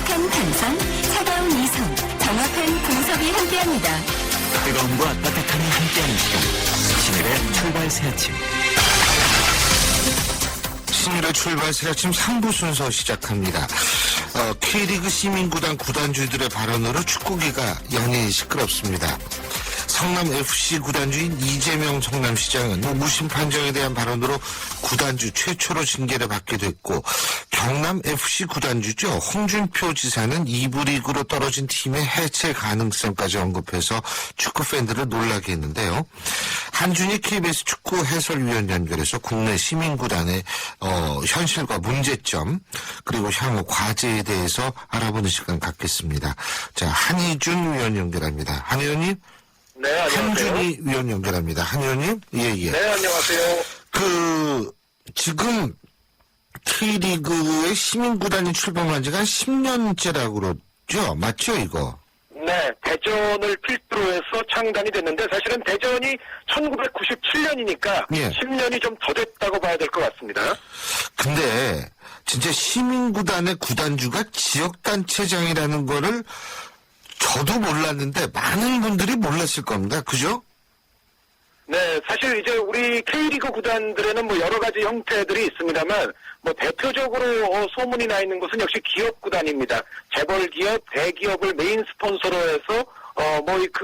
강력한 탄성, 차가운 이성, 정확한 분석이 함께합니다. 뜨거움과 따뜻함이 함께하는 시간. 신일의 출발 새 아침. 신일의 출발 새 아침 3부 순서 시작합니다. K리그 시민구단 구단주들의 발언으로 축구계가 영연히 시끄럽습니다. 성남FC 구단주인 이재명 성남시장은 무심 판정에 대한 발언으로 구단주 최초로 징계를 받게 됐고, 경남FC 구단주죠. 홍준표 지사는 2부 리그로 떨어진 팀의 해체 가능성까지 언급해서 축구 팬들을 놀라게 했는데요. 한준희 KBS 축구 해설위원 연결해서 국내 시민구단의 현실과 문제점, 그리고 향후 과제에 대해서 알아보는 시간 갖겠습니다. 자, 한희준 위원 연결합니다. 한 의원님. 네, 안녕하세요. 한준희 위원 연결합니다. 한 의원님. 예. 네, 안녕하세요. 지금 K리그의 시민구단이 출범한 지가 한 10년째라고 그러죠? 맞죠, 이거? 네, 대전을 필두로 해서 창단이 됐는데 사실은 대전이 1997년이니까 예. 10년이 좀 더 됐다고 봐야 될 것 같습니다. 근데 진짜 시민구단의 구단주가 지역단체장이라는 거를 저도 몰랐는데 많은 분들이 몰랐을 겁니다. 그죠? 네, 사실 이제 우리 K리그 구단들에는 뭐 여러 가지 형태들이 있습니다만 뭐 대표적으로 소문이 나 있는 것은 역시 기업 구단입니다. 재벌 기업, 대기업을 메인 스폰서로 해서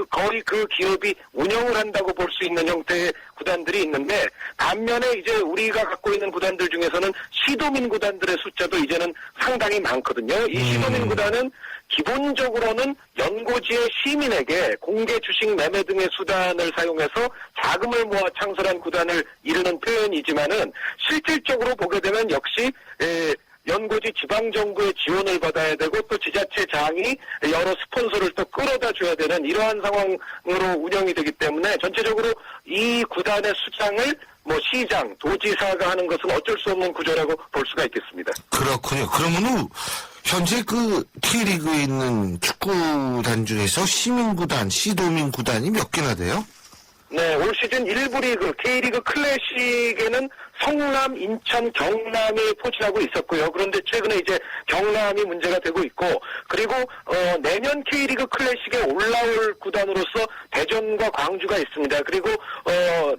거의 그 기업이 운영을 한다고 볼 수 있는 형태의 구단들이 있는데, 반면에 이제 우리가 갖고 있는 구단들 중에서는 시도민 구단들의 숫자도 이제는 상당히 많거든요. 이 시도민 구단은 기본적으로는 연고지의 시민에게 공개 주식 매매 등의 수단을 사용해서 자금을 모아 창설한 구단을 이르는 표현이지만은 실질적으로 보게 되면 역시 연고지 지방정부의 지원을 받아야 되고 또 지자체장이 여러 스폰서를 또 끌어다 줘야 되는 이러한 상황으로 운영이 되기 때문에 전체적으로 이 구단의 수장을 시장, 도지사가 하는 것은 어쩔 수 없는 구조라고 볼 수가 있겠습니다. 그렇군요. 그러면은 현재 그 K리그에 있는 축구단 중에서 시민구단, 시도민 구단이 몇 개나 돼요? 네, 올 시즌 1부 리그, K리그 클래식에는 성남, 인천, 경남이 포진하고 있었고요. 그런데 최근에 이제 경남이 문제가 되고 있고, 그리고 내년 K리그 클래식에 올라올 구단으로서 대전과 광주가 있습니다. 그리고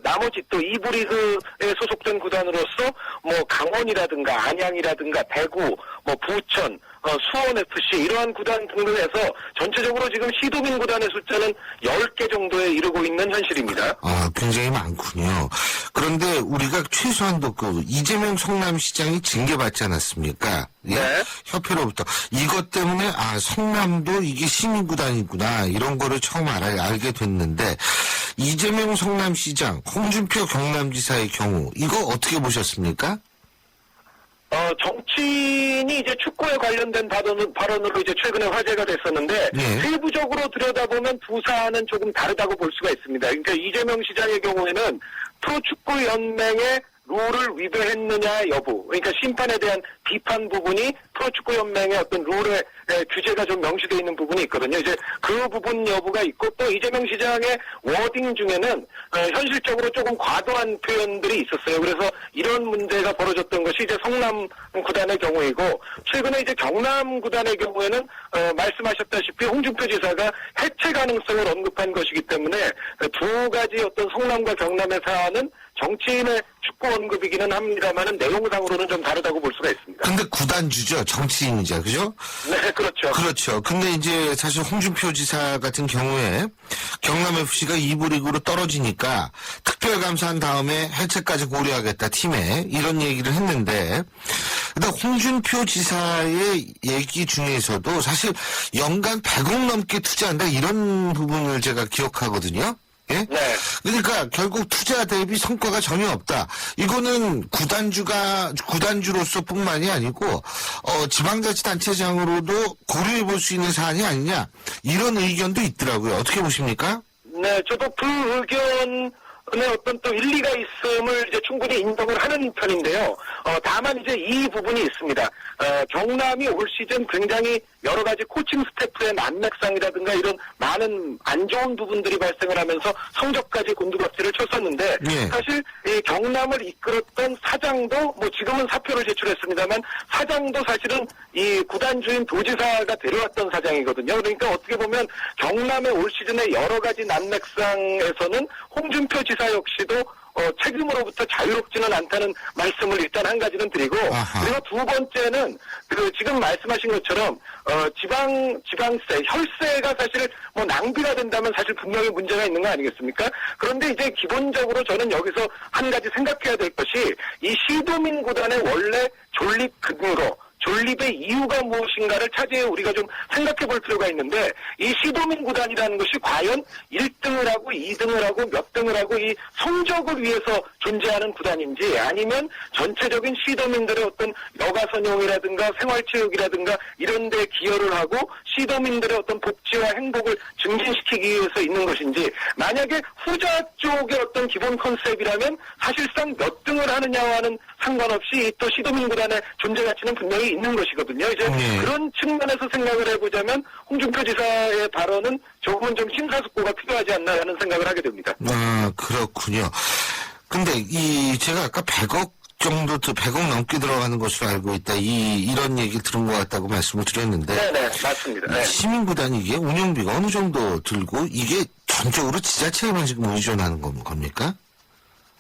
나머지 또 2부 리그에 소속된 구단으로서 강원이라든가 안양이라든가 대구, 부천, 수원FC 이러한 구단 등을 해서 전체적으로 지금 시도민 구단의 숫자는 10개 정도에 이르고 있는 현실입니다. 굉장히 많군요. 그런데 우리가 최소한도 이재명 성남시장이 징계받지 않았습니까? 예? 네. 협회로부터. 이것 때문에 성남도 이게 시민구단이구나 이런 거를 처음 알게 됐는데, 이재명 성남시장, 홍준표 경남지사의 경우 이거 어떻게 보셨습니까? 정치인이 이제 축구에 관련된 발언으로 이제 최근에 화제가 됐었는데, 네. 세부적으로 들여다보면 두 사안은 조금 다르다고 볼 수가 있습니다. 그러니까 이재명 시장의 경우에는 프로축구연맹의 룰을 위배했느냐 여부, 그러니까 심판에 대한 비판 부분이 프로축구연맹의 어떤 룰의 규제가 좀 명시되어 있는 부분이 있거든요. 이제 그 부분 여부가 있고, 또 이재명 시장의 워딩 중에는 현실적으로 조금 과도한 표현들이 있었어요. 그래서 이런 문제가 벌어졌던 것이 이제 성남 구단의 경우이고, 최근에 이제 경남 구단의 경우에는 말씀하셨다시피 홍준표 지사가 해체 가능성을 언급한 것이기 때문에 두 가지 어떤 성남과 경남의 사안은 정치인의 축구 언급이기는 합니다만은 내용상으로는 좀 다르다고 볼 수가 있습니다. 근데 구단주죠. 정치인이죠. 그죠? 네, 그렇죠. 그렇죠. 근데 이제 사실 홍준표 지사 같은 경우에 경남FC가 2부 리그로 떨어지니까 특별감사한 다음에 해체까지 고려하겠다 팀에, 이런 얘기를 했는데, 근데 홍준표 지사의 얘기 중에서도 사실 연간 100억 넘게 투자한다 이런 부분을 제가 기억하거든요. 예? 네. 그러니까 결국 투자 대비 성과가 전혀 없다. 이거는 구단주로서뿐만이 아니고 지방자치단체장으로도 고려해 볼 수 있는 사안이 아니냐, 이런 의견도 있더라고요. 어떻게 보십니까? 네, 저도 그 의견 어떤 또 일리가 있음을 이제 충분히 인정을 하는 편인데요. 다만 이제 이 부분이 있습니다. 경남이 올 시즌 굉장히 여러 가지 코칭 스태프의 난맥상이라든가 이런 많은 안 좋은 부분들이 발생을 하면서 성적까지 곤두박질을 쳤었는데 예. 사실 이 경남을 이끌었던 사장도 뭐 지금은 사표를 제출했습니다만 사장도 사실은 이 구단 주인 도지사가 데려왔던 사장이거든요. 그러니까 어떻게 보면 경남의 올 시즌의 여러 가지 난맥상에서는 홍준표 지사 역시도 책임으로부터 자유롭지는 않다는 말씀을 일단 한 가지는 드리고, 아하. 그리고 두 번째는 지금 말씀하신 것처럼 지방세, 혈세가 사실 뭐 낭비가 된다면 사실 분명히 문제가 있는 거 아니겠습니까? 그런데 이제 기본적으로 저는 여기서 한 가지 생각해야 될 것이 이 시도민 구단의 원래 존립 근거, 존립의 이유가 무엇인가를 차제에 우리가 좀 생각해 볼 필요가 있는데, 이 시도민 구단이라는 것이 과연 1등을 하고 2등을 하고 몇 등을 하고 이 성적을 위해서 존재하는 구단인지, 아니면 전체적인 시도민들의 어떤 여가선용이라든가 생활체육이라든가 이런 데 기여를 하고 시도민들의 어떤 복지와 행복을 증진시키기 위해서 있는 것인지, 만약에 후자 쪽의 어떤 기본 컨셉이라면 사실상 몇 등을 하느냐와는 상관없이 또 시도민 구단의 존재 가치는 분명히 있는 것이거든요. 이제 그런 측면에서 생각을 해보자면 홍준표 지사의 발언은 조금은 좀 심사숙고가 필요하지 않나 하는 생각을 하게 됩니다. 아, 그렇군요. 근데 제가 아까 100억 정도, 100억 넘게 들어가는 것으로 알고 있다. 이런 얘기 들은 것 같다고 말씀을 드렸는데. 네네, 맞습니다. 네. 시민구단이 이게 운영비가 어느 정도 들고 이게 전적으로 지자체에만 지금 의존하는 겁니까?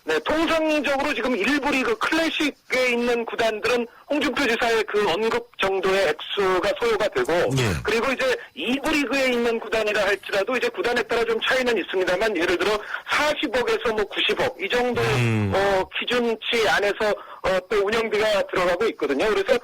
네, 통상적으로 지금 1부 리그 클래식에 있는 구단들은 홍준표 지사의 그 언급 정도의 액수가 소요가 되고, 예. 그리고 이제 2부 리그에 있는 구단이라 할지라도 이제 구단에 따라 좀 차이는 있습니다만, 예를 들어 40억에서 뭐 90억 이 정도 기준치 안에서 또 운영비가 들어가고 있거든요. 그래서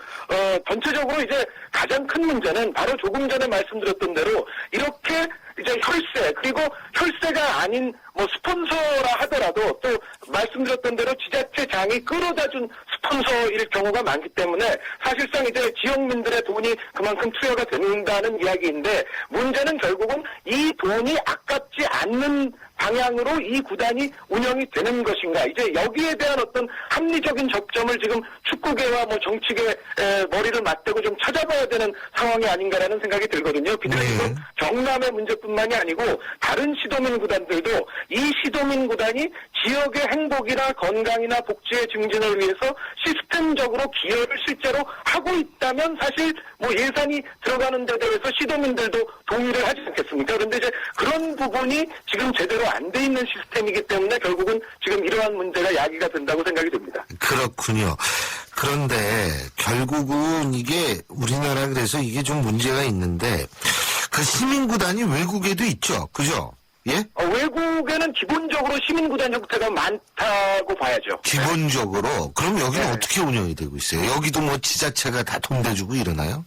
전체적으로 이제 가장 큰 문제는 바로 조금 전에 말씀드렸던 대로 이렇게 이제 혈세, 그리고 혈세가 아닌 뭐 스폰서라 하더라도 또 말씀드렸던 대로 지자체장이 끌어다 준 스폰서일 경우가 많기 때문에 사실상 이제 지역민들의 돈이 그만큼 투여가 된다는 이야기인데, 문제는 결국은 이 돈이 아깝지 않는 방향으로 이 구단이 운영이 되는 것인가. 이제 여기에 대한 어떤 합리적인 접점을 지금 축구계와 뭐 정치계 머리를 맞대고 좀 찾아봐야 되는 상황이 아닌가라는 생각이 들거든요. 비대면 경남의 문제뿐만이 아니고 다른 시도민 구단들도 이 시도민 구단이 지역의 행복이나 건강이나 복지의 증진을 위해서 시스템적으로 기여를 실제로 하고 있다면 사실 뭐 예산이 들어가는 데 대해서 시도민들도 동의를 하지 않겠습니까? 그런데 이제 그런 부분이 지금 제대로 안 돼 있는 시스템이기 때문에 결국은 지금 이러한 문제가 야기가 된다고 생각이 됩니다. 그렇군요. 그런데 결국은 이게 우리나라 그래서 이게 좀 문제가 있는데, 그 시민구단이 외국에도 있죠. 그죠? 예? 외국에는 기본적으로 시민구단 형태가 많다고 봐야죠. 기본적으로. 그럼 여기는 네. 어떻게 운영이 되고 있어요? 여기도 뭐 지자체가 다 돈 대주고 이러나요?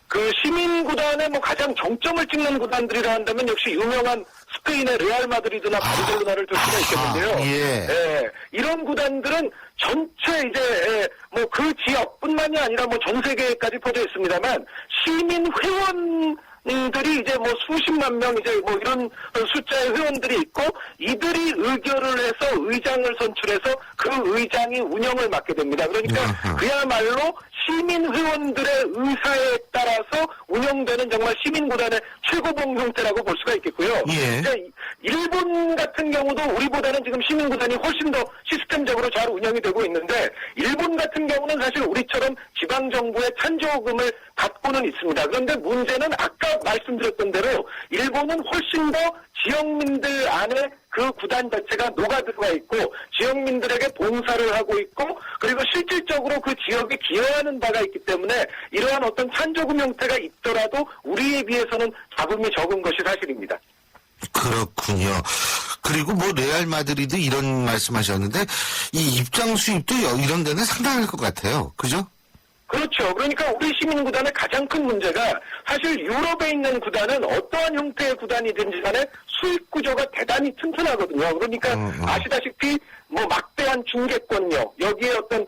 그 시민구단의 뭐 가장 정점을 찍는 구단들이라 한다면 역시 유명한 스페인의 레알 마드리드나 바르셀로나를 들 수가 있겠는데요. 예. 이런 구단들은 전체 이제 뭐 그 지역뿐만이 아니라 뭐 전 세계까지 퍼져 있습니다만 시민 회원들이 이제 뭐 수십만 명 이제 뭐 이런 숫자의 회원들이 있고, 이들이 의결을 해서 의장을 선출해서 그 의장이 운영을 맡게 됩니다. 그러니까 그야말로 시민 회원들의 의사에 따라서 운영되는 정말 시민구단의 최고봉 형태라고 볼 수가 있겠고요. 예. 그러니까 일본 같은 경우도 우리보다는 지금 시민구단이 훨씬 더 시스템적으로 잘 운영이 되고 있는데, 일본 같은 경우는 사실 우리처럼 지방정부의 찬조금을 받고는 있습니다. 그런데 문제는 아까 말씀드렸던 대로 일본은 훨씬 더 지역민들 안에 그 구단 자체가 녹아들어가 있고 지역민들에게 봉사를 하고 있고, 그리고 실질적으로 그 지역에 기여하는 바가 있기 때문에 이러한 어떤 찬조금 형태가 있더라도 우리에 비해서는 자금이 적은 것이 사실입니다. 그렇군요. 그리고 뭐 레알 마드리드 이런 말씀하셨는데 이 입장 수입도 이런 데는 상당할 것 같아요. 그죠? 그렇죠. 그러니까 우리 시민구단의 가장 큰 문제가 사실 유럽에 있는 구단은 어떠한 형태의 구단이든지 간에 수익 구조가 대단히 튼튼하거든요. 그러니까 아시다시피 뭐 막대한 중계권료, 여기에 어떤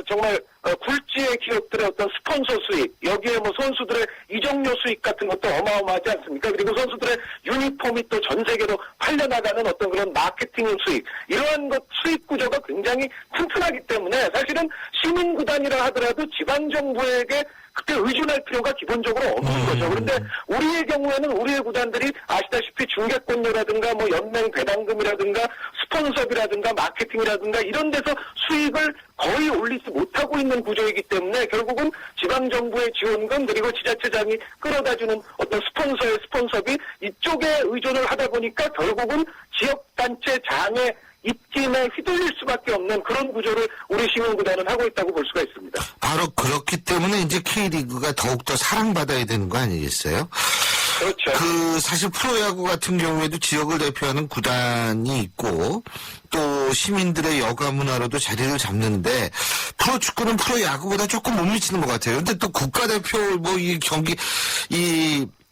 정말 굴지의 기업들의 어떤 스폰서 수익, 여기에 뭐 선수들의 이적료 수익 같은 것도 어마어마하지 않습니까? 그리고 선수들의 유니폼이 또 전 세계로 살려나가는 어떤 그런 마케팅 수익, 이러한 것 수익 구조가 굉장히 튼튼하기 때문에 사실은 시민구단이라 하더라도 지방정부에게 그때 의존할 필요가 기본적으로 없는 거죠. 그런데 우리의 경우에는 우리의 구단들이 아시다시피 중개권료라든가 뭐 연맹 배당금이라든가 스폰서비라든가 마케팅이라든가 이런 데서 수익을 거의 올리지 못하고 있는 구조이기 때문에 결국은 지방정부의 지원금 그리고 지자체장이 끌어다주는 어떤 스폰서의 스폰서비 이쪽에 의존을 하다 보니까 결국은 지역단체 장의 입김에 휘둘릴 수밖에 없는 그런 구조를 우리 시민구단은 하고 있다고 볼 수가 있습니다. 바로 그렇기 때문에 이제 K리그가 더욱더 사랑받아야 되는 거 아니겠어요? 그렇죠. 사실 프로야구 같은 경우에도 지역을 대표하는 구단이 있고 또 시민들의 여가 문화로도 자리를 잡는데 프로축구는 프로야구보다 조금 못 미치는 것 같아요. 근데 또 국가대표 뭐 이 경기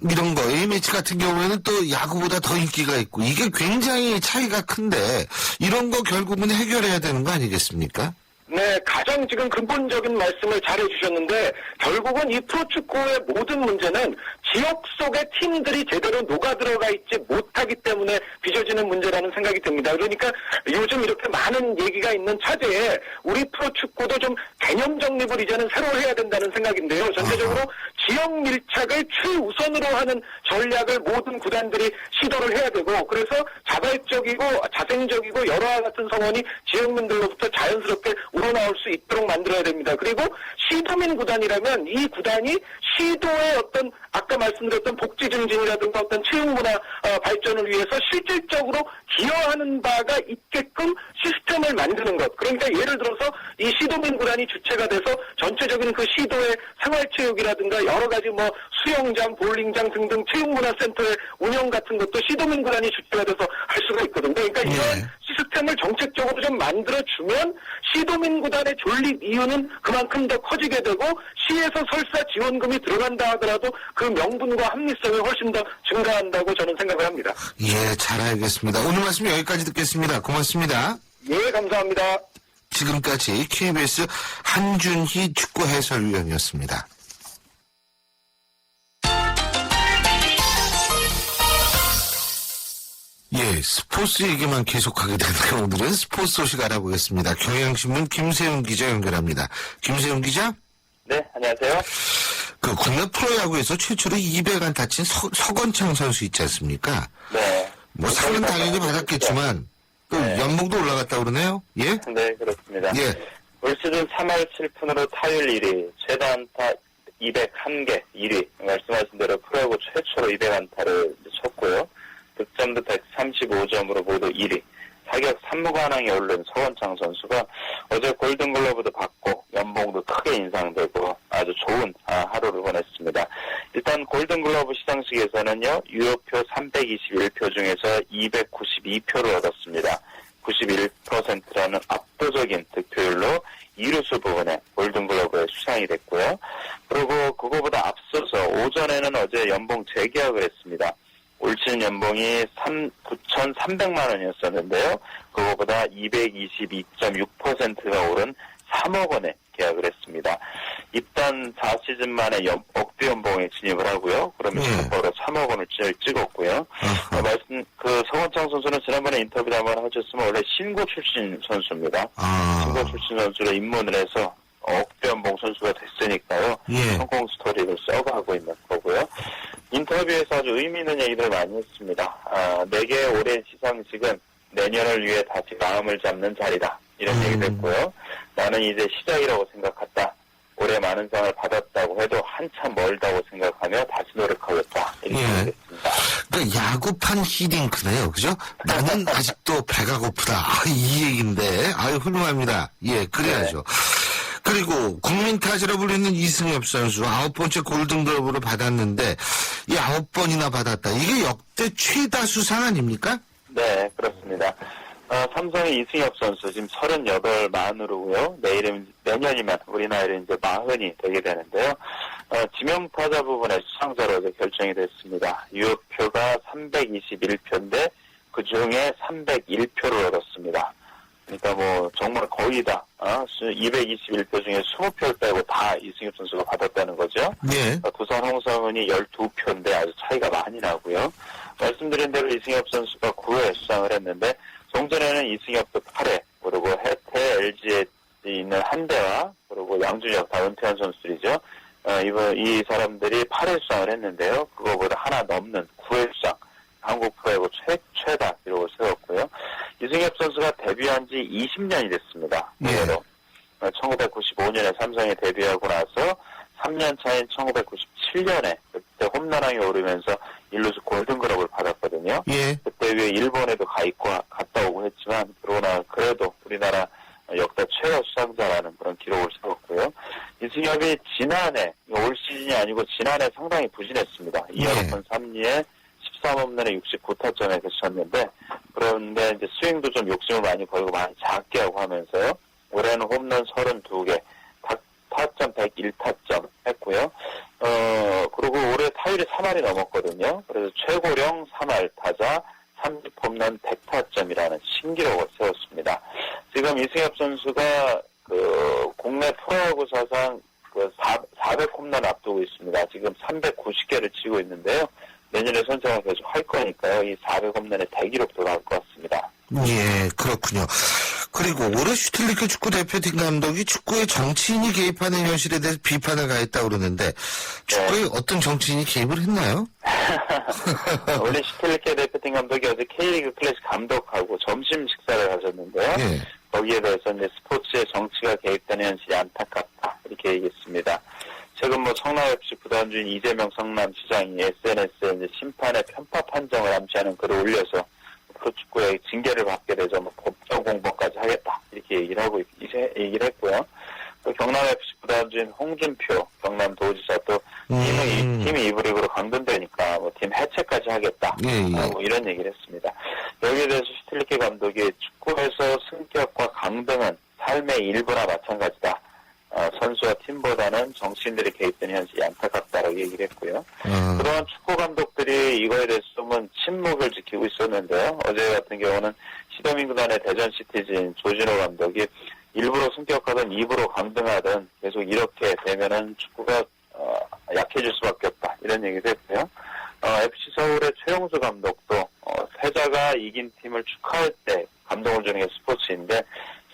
이런 거, A매치 같은 경우에는 또 야구보다 더 인기가 있고, 이게 굉장히 차이가 큰데, 이런 거 결국은 해결해야 되는 거 아니겠습니까? 네, 가장 지금 근본적인 말씀을 잘 해주셨는데 결국은 이 프로축구의 모든 문제는 지역 속의 팀들이 제대로 녹아들어가 있지 못하기 때문에 빚어지는 문제라는 생각이 듭니다. 그러니까 요즘 이렇게 많은 얘기가 있는 차제에 우리 프로축구도 좀 개념 정립을 이제는 새로 해야 된다는 생각인데요. 전체적으로 지역 밀착을 최우선으로 하는 전략을 모든 구단들이 시도를 해야 되고 그래서 자발적이고 자생적이고 여러와 같은 성원이 지역민들로부터 자연스럽게 우러나올 수 있도록 만들어야 됩니다. 그리고 시도민 구단이라면 이 구단이 시도의 어떤 아까 말씀드렸던 복지 증진이라든가 어떤 체육 문화 발전을 위해서 실질적으로 기여하는 바가 있게끔 시스템을 만드는 것. 그러니까 예를 들어서 이 시도민 구단이 주체가 돼서 전체적인 그 시도의 생활체육이라든가 여러 가지 뭐 수영장, 볼링장 등등 체육문화센터의 운영 같은 것도 시도민 구단이 주체가 돼서 할 수가 있거든요. 그러니까 이런 시스템을 정책적으로 좀 만들어주면 시도민 구단의 존립 이유는 그만큼 더 커지게 되고 시에서 설사 지원금이 들어간다 하더라도 그 명분과 합리성이 훨씬 더 증가한다고 저는 생각을 합니다. 예, 잘 알겠습니다. 오늘 말씀 여기까지 듣겠습니다. 고맙습니다. 예, 감사합니다. 지금까지 KBS 한준희 축구 해설위원이었습니다. 예, 스포츠 얘기만 계속하게 되는데 오늘은 스포츠 소식 알아보겠습니다. 경향신문 김세훈 기자 연결합니다. 김세훈 기자? 네, 안녕하세요. 그 국내 프로야구에서 최초로 200안 다친 서건창 선수 있지 않습니까? 네. 뭐 상은 당연히 받았겠지만 또 네. 연봉도 올라갔다 그러네요. 예? 네, 그렇습니다. 예. 올 시즌 3할 7푼으로 타율 1위, 최다 안타 201개 1위. 말씀하신 대로 프로야구 최초로 200안타를 쳤고요. 득점도 135점으로 모두 1위. 타격 3무관왕에 오른 서건창 선수가 어제 골든글러브도 받고 연봉도 크게 인상되고 아주 좋은 하루를 보냈습니다. 일단 골든글러브 시상식에서는요. 유효표 321표 중에서 292표를 얻었습니다. 91%라는 압도적인 득표율로 이루수 부분에 골든글러브에 수상이 됐고요. 그리고 그거보다 앞서서 오전에는 어제 연봉 재계약을 했습니다. 올 시즌 연봉이 9,300만 원이었었는데요. 그거보다 222.6%가 오른 3억 원에 계약을 했습니다. 입단 4시즌 만에 억대 연봉에 진입을 하고요. 그러면 바로 3억 원을 찍었고요. 서건창 선수는 지난번에 인터뷰도 한번 하셨으면 원래 신고 출신 선수입니다. 신고 출신 선수로 입문을 해서 억대 연봉 선수가 됐으니까요. 성공 스토리를 써가고 있는 거고요. 인터뷰에서 아주 의미 있는 얘기를 많이 했습니다. 내게 올해 시상식은 내년을 위해 다시 마음을 잡는 자리다. 이런 얘기도 했고요. 나는 이제 시작이라고 생각했다. 올해 많은 상을 받았다고 해도 한참 멀다고 생각하며 다시 노력하겠다. 이렇게 얘기했습니다. 그러니까 야구판 히딩크네요. 그죠? 나는 아직도 배가 고프다. 이 얘기인데. 아유, 훌륭합니다. 예, 그래야죠. 그리고 국민 타자로 불리는 이승엽 선수 9번째 골든글러브를 받았는데 이 9번이나 받았다. 이게 역대 최다 수상 아닙니까? 네, 그렇습니다. 삼성의 이승엽 선수 지금 38 만으로고요. 내년이면 우리 나이로 이제 40이 되게 되는데요. 지명 타자 부분에 수상자로 어제 결정이 됐습니다. 유효표가 321표인데 그 중에 301표를 얻었습니다. 그러니까 뭐 정말 거의 다 221표 중에 20표를 빼고 다 이승엽 선수가 받았다는 거죠. 예. 두산 홍성은이 12표인데 아주 차이가 많이 나고요. 말씀드린 대로 이승엽 선수가 9회 수상을 했는데 종전에는 이승엽도 8회 그리고 해태 LG에 있는 한대화 그리고 양준혁 다 은퇴한 선수들이죠. 이 사람들이 8회 수상을 했는데요. 그거보다 하나 넘는 9회 수상. 한국 프로야구 최다 기록을 세웠고요. 이승엽 선수가 데뷔한 지 20년이 됐습니다. 의외로. 1995년에 삼성에 데뷔하고 나서 3년 차인 1997년에 그때 홈런왕에 오르면서 일루수 골든글러브를 받았거든요. 예. 그때 위에 일본에도 갔다 오고 했지만 그러나 그래도 우리나라 역대 최고 수상자라는 그런 기록을 세웠고요. 이승엽이 지난해 올 시즌이 아니고 지난해 상당히 부진했습니다. 2할 오픈 3리에 13홈런에 69타점에 그쳤는데 그런데 이제 스윙도 좀 욕심을 많이 걸고 많이 작게 하고 하면서요. 올해는 홈런 32개, 타점 101타점 했고요. 그리고 올해 타율이 3할이 넘었거든요. 그래서 최고령 3할 타자 30홈런 100타점이라는 신기록을 세웠습니다. 지금 이승엽 선수가 국내 프로야구 사상 400홈런 앞두고 있습니다. 지금 390개를 치고 있는데요. 내년에 선정을 계속 할 거니까요. 이 400홈런의 대기록도 나올 것 같습니다. 예, 그렇군요. 그리고 올해 슈틸리케 축구 대표팀 감독이 축구에 정치인이 개입하는 현실에 대해서 비판을 가했다고 그러는데 축구에 어떤 정치인이 개입을 했나요? 원래 슈틸리케 대표팀 감독이 어제 K리그 클래식 감독하고 점심 식사를 하셨는데요. 예. 거기에 대해서 이제 스포츠에 정치가 개입되는 현실이 안타깝다 이렇게 얘기했습니다. 최근 성남FC 구단주인 이재명 성남시장이 SNS에 이제 심판의 편파 판정을 암시하는 글을 올려서 프로축구에 징계를 받게 되죠. 법정 공범까지 하겠다 이렇게 얘기를 했고요. 또 경남FC 구단주인 홍준표 경남도지사 또 팀이 이브리그로 강등되니까 팀 해체까지 하겠다. 이런 얘기를 했습니다. 여기에 대해서 슈틸리케 감독이 축구에서 승격과 강등은 삶의 일부나 마찬가지다. 선수와 팀보다는 정치인들이 개입된 현실이 안타깝다라고 얘기를 했고요. 그동안 축구 감독들이 이거에 대해서 좀 침묵을 지키고 있었는데요. 어제 같은 경우는 시도민 구단의 대전 시티즌 조진호 감독이 일부러 승격하든 입으로 강등하든 계속 이렇게 되면은 축구가 약해질 수밖에 없다. 이런 얘기도 했고요. FC 서울의 최용수 감독도 패자가 이긴 팀을 축하할 때 감동을 주는 게 스포츠인데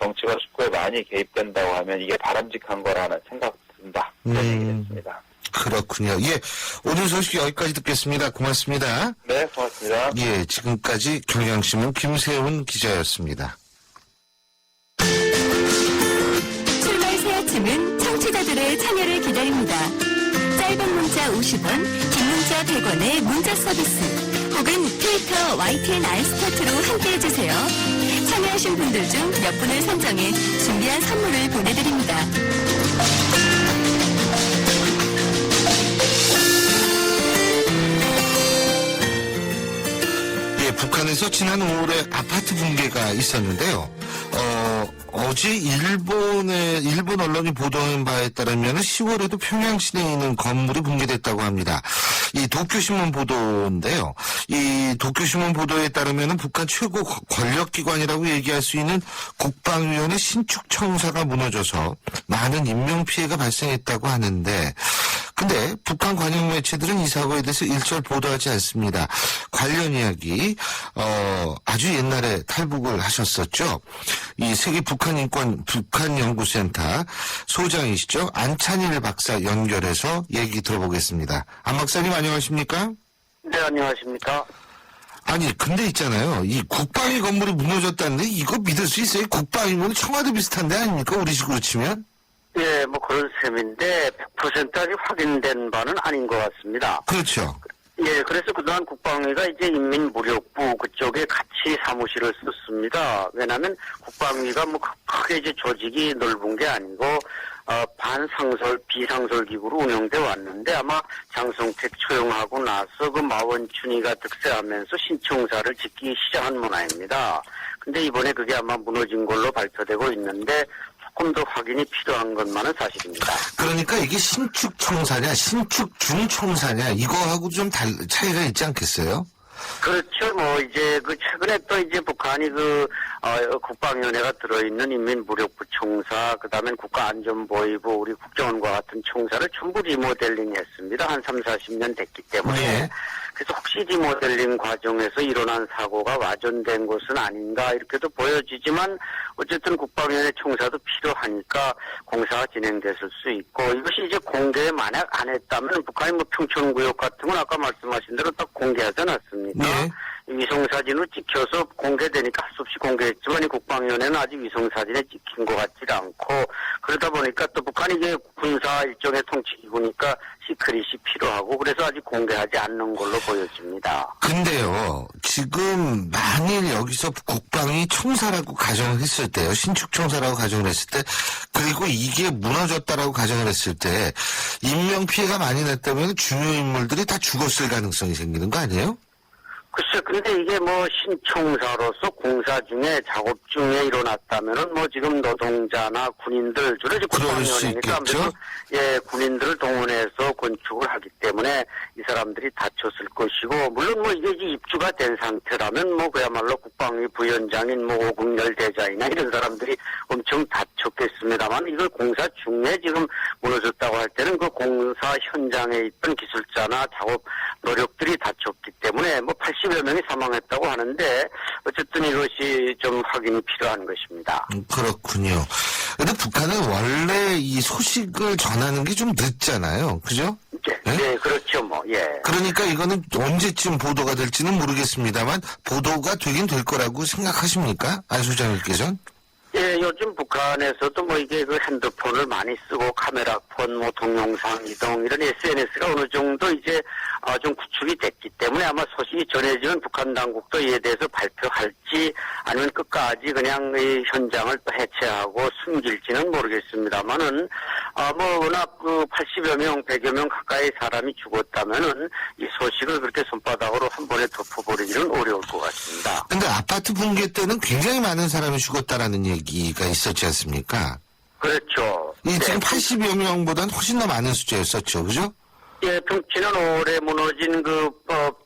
정치가 축구에 많이 개입된다고 하면 이게 바람직한 거라는 생각 든다. 그런 얘기를 했습니다. 그렇군요. 예, 오늘 소식 여기까지 듣겠습니다. 고맙습니다. 네, 고맙습니다. 예, 지금까지 경향신문 김세훈 기자였습니다. 출발 새 아침은 청취자들의 참여를 기다립니다. 짧은 문자 50원, 긴 문자 100원의 문자 서비스 혹은 트위터 YTN 알스타트로 함께해주세요. 참여하신 분들 중 몇 분을 선정해 준비한 선물을 보내드립니다. 예, 북한에서 지난 5월에 아파트 붕괴가 있었는데요. 어제 일본 언론이 보도한 바에 따르면 10월에도 평양 시내에 있는 건물이 붕괴됐다고 합니다. 이 도쿄신문 보도인데요. 이 도쿄신문 보도에 따르면 북한 최고 권력기관이라고 얘기할 수 있는 국방위원회 신축청사가 무너져서 많은 인명피해가 발생했다고 하는데 근데 북한 관영 매체들은 이 사고에 대해서 일절 보도하지 않습니다. 관련 이야기 아주 옛날에 탈북을 하셨었죠. 이 세계 북한연구센터 소장이시죠. 안찬일 박사 연결해서 얘기 들어보겠습니다. 안 박사님 안녕하십니까? 네, 안녕하십니까? 아니 근데 있잖아요. 이 국방위 건물이 무너졌다는데 이거 믿을 수 있어요? 국방위면 청와대 비슷한 데 아닙니까? 우리식으로 치면? 예, 그런 셈인데 100% 아직 확인된 바는 아닌 것 같습니다. 그렇죠. 예, 그래서 그동안 국방위가 이제 인민무력부 그쪽에 같이 사무실을 썼습니다. 왜냐하면 국방위가 크게 이제 조직이 넓은 게 아니고 반상설, 비상설 기구로 운영돼 왔는데 아마 장성택 초용하고 나서 그 마원춘이가 득세하면서 신청사를 짓기 시작한 모양입니다. 근데 이번에 그게 아마 무너진 걸로 발표되고 있는데 조금 더 확인이 필요한 것만은 사실입니다. 그러니까 이게 신축 청사냐, 신축 중청사냐 이거하고 좀 차이가 있지 않겠어요? 그렇죠. 이제 최근에 또 이제 북한이 국방위원회가 들어있는 인민무력부 총사, 그 다음에 국가안전보위부, 우리 국정원과 같은 총사를 전부 리모델링 했습니다. 한 3, 40년 됐기 때문에. 네. 그래서 혹시 리모델링 과정에서 일어난 사고가 와전된 것은 아닌가 이렇게도 보여지지만 어쨌든 국방위원회 총사도 필요하니까 공사가 진행됐을 수 있고 이것이 이제 공개 만약 안 했다면 북한이 뭐 평촌구역 같은 건 아까 말씀하신 대로 딱 공개하지 않았습니까? 네. 위성사진으로 찍혀서 공개되니까 할 수 없이 공개했지만 이 국방위원회는 아직 위성사진에 찍힌 것 같지 않고 그러다 보니까 또 북한이 이게 군사 일종의 통치기구니까 시크릿이 필요하고 그래서 아직 공개하지 않는 걸로 보여집니다. 근데요, 지금 만일 여기서 국방이 총사라고 가정을 했을 때요, 신축 총사라고 가정을 했을 때, 그리고 이게 무너졌다라고 가정을 했을 때, 인명피해가 많이 났다면 중요 인물들이 다 죽었을 가능성이 생기는 거 아니에요? 글쎄, 근데 이게 뭐 신총사로서 공사 중에 작업 중에 일어났다면은 뭐 지금 노동자나 군인들 주로 이제 그럴 수 국방위원회니까 있겠죠? 아무래도 예 군인들을 동원해서 건축을 하기 때문에 이 사람들이 다쳤을 것이고 물론 뭐 이게 이제 입주가 된 상태라면 뭐 그야말로 국방위 부위원장인 뭐 오국열 대장이나 이런 사람들이 엄청 다쳤겠습니다만 이걸 공사 중에 지금 무너졌다고 할 때는 그 공사 현장에 있던 기술자나 작업 노력들이 다쳤기 때문에 뭐 80여 명이 사망했다고 하는데 어쨌든 이것이 좀 확인이 필요한 것입니다. 그렇군요. 근데 북한은 원래 이 소식을 전하는 게 좀 늦잖아요. 그죠? 네, 네, 그렇죠, 뭐, 예. 그러니까 이거는 언제쯤 보도가 될지는 모르겠습니다만 보도가 되긴 될 거라고 생각하십니까? 안 소장님께서는? 예, 요즘 북한에서도 뭐 이게 그 핸드폰을 많이 쓰고 카메라폰, 뭐 동영상 이동 이런 SNS가 어느 정도 이제 좀 구축이 됐기 때문에 아마 소식이 전해지면 북한 당국도 이에 대해서 발표할지 아니면 끝까지 그냥 이 현장을 또 해체하고 숨길지는 모르겠습니다만은 뭐 워낙 그 80여 명, 100여 명 가까이 사람이 죽었다면은 이 소식을 그렇게 손바닥으로 한 번에 덮어버리기는 어려울 것 같습니다. 근데 아파트 붕괴 때는 굉장히 많은 사람이 죽었다라는 얘기가 있었지 않습니까? 그렇죠. 이 지금 네. 80여 명보다는 훨씬 더 많은 숫자였었죠. 그죠? 예, 지난 5월에 무너진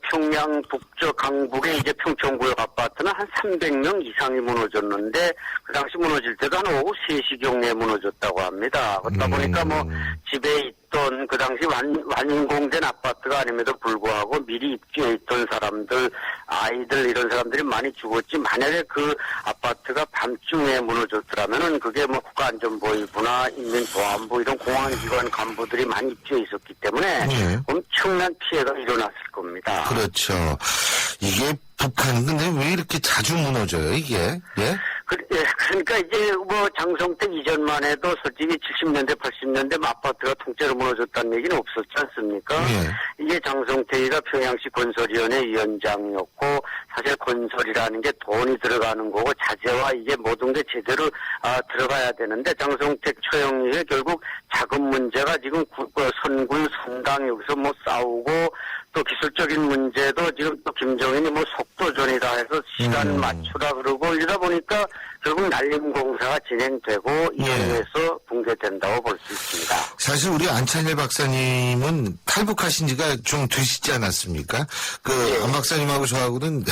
평양 북쪽 강북의 이제 평촌구역 아파트는 한 300명 이상이 무너졌는데 그 당시 무너질 때도 한 오후 3시경에 무너졌다고 합니다. 그러다 보니까 뭐 집에 있던 그 당시 완공된 아파트가 아님에도 불구하고 미리 입주해 있던 사람들, 아이들 이런 사람들이 많이 죽었지 만약에 그 아파트가 밤중에 무너졌더라면은 그게 뭐 국가안전보위부나 인민보안부 이런 공안기관 간부들이 많이 입주해 있었기 때문에 네. 엄청난 피해가 일어났을 겁니다. 그렇죠. 이게 북한 근데 왜 이렇게 자주 무너져요, 이게? 예? 그러니까 이제 뭐 장성택 이전만 해도 솔직히 70년대, 80년대 아파트가 통째로 무너졌다는 얘기는 없었지 않습니까? 예. 이게 장성택이가 평양시 건설위원회 위원장이었고 사실 건설이라는 게 돈이 들어가는 거고 자재와 이게 모든 게 제대로 들어가야 되는데 장성택 처형이 결국 자금 문제가 지금 선군 선당 여기서 뭐 싸우고 또 기술적인 문제도 지금 또 김정은이 뭐 속도전이다 해서 시간 맞추라 그러고 이러다 보니까 결국 난림공사가 진행되고 이후에서 붕괴된다고 볼 수 있습니다. 사실 우리 안찬일 박사님은 탈북하신 지가 좀 되시지 않았습니까? 예. 안 박사님하고 저하고는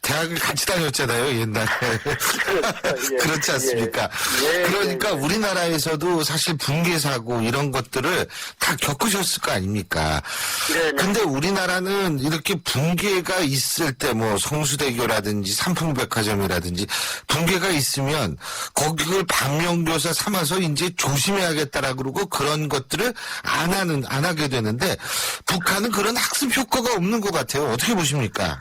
대학을 같이 다녔잖아요, 옛날에. 그렇죠. 예. 그렇지 않습니까? 예. 그러니까 우리나라에서도 사실 붕괴 사고 이런 것들을 다 겪으셨을 거 아닙니까? 네네. 근데 우리나라는 이렇게 붕괴가 있을 때 뭐 성수대교라든지 삼풍백화점이라든지 붕괴가 있으면 거기를 반면교사 삼아서 이제 조심해야겠다라 그러고 그런 것들을 안 하게 되는데 북한은 그런 학습 효과가 없는 것 같아요. 어떻게 보십니까?